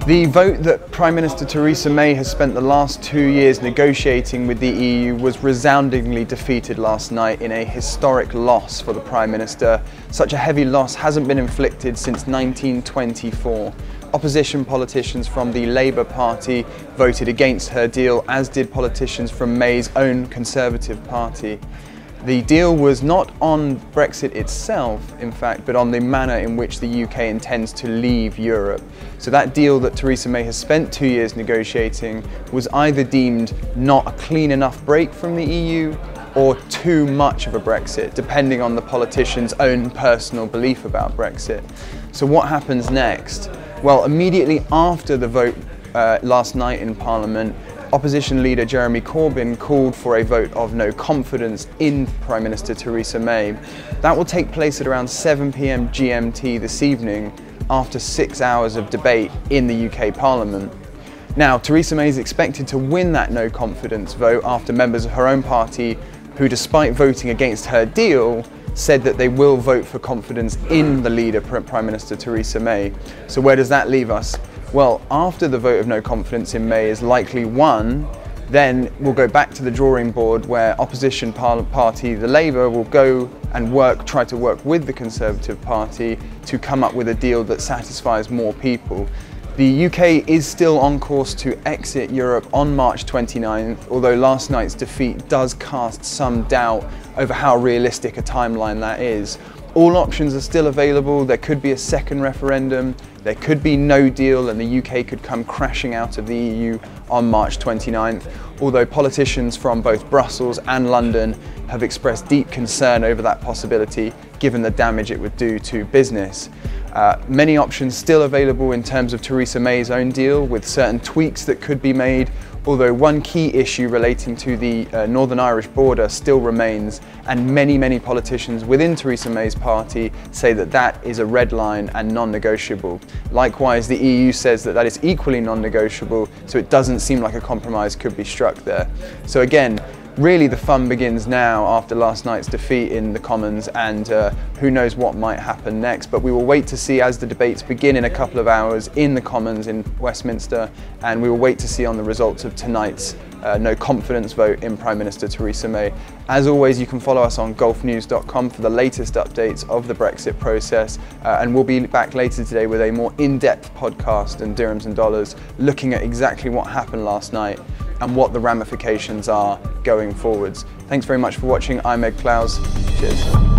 The vote that Prime Minister Theresa May has spent the last 2 years negotiating with the EU was resoundingly defeated last night in a historic loss for the Prime Minister. Such a heavy loss hasn't been inflicted since 1924. Opposition politicians from the Labour Party voted against her deal, as did politicians from May's own Conservative Party. The deal was not on Brexit itself, in fact, but on the manner in which the UK intends to leave Europe. So that deal that Theresa May has spent 2 years negotiating was either deemed not a clean enough break from the EU or too much of a Brexit, depending on the politician's own personal belief about Brexit. So what happens next? Well, immediately after the vote last night in Parliament, Opposition leader Jeremy Corbyn called for a vote of no confidence in Prime Minister Theresa May. That will take place at around 7 p.m. GMT this evening, after 6 hours of debate in the UK Parliament. Now, Theresa May is expected to win that no confidence vote after members of her own party, who despite voting against her deal, said that they will vote for confidence in the leader, Prime Minister Theresa May. So where does that leave us? Well, after the vote of no confidence in May is likely won, then we'll go back to the drawing board where opposition party, the Labour, will go and try to work with the Conservative Party to come up with a deal that satisfies more people. The UK is still on course to exit Europe on March 29th, although last night's defeat does cast some doubt over how realistic a timeline that is. All options are still available. There could be a second referendum, there could be no deal, and the UK could come crashing out of the EU on March 29th, although politicians from both Brussels and London have expressed deep concern over that possibility, given the damage it would do to business. Many options still available in terms of Theresa May's own deal, with certain tweaks that could be made, although one key issue relating to the Northern Irish border still remains, and many politicians within Theresa May's party say that that is a red line and non-negotiable. Likewise, the EU says that that is equally non-negotiable, so it doesn't seem like a compromise could be struck there. So again, really the fun begins now after last night's defeat in the Commons, and who knows what might happen next, but we will wait to see as the debates begin in a couple of hours in the Commons in Westminster, and we will wait to see on the results of tonight's no confidence vote in Prime Minister Theresa May. As always, you can follow us on golfnews.com for the latest updates of the Brexit process, and we'll be back later today with a more in-depth podcast and dirhams and dollars, looking at exactly what happened last night and what the ramifications are going forwards. Thanks very much for watching. I'm Ed Clowes. Cheers.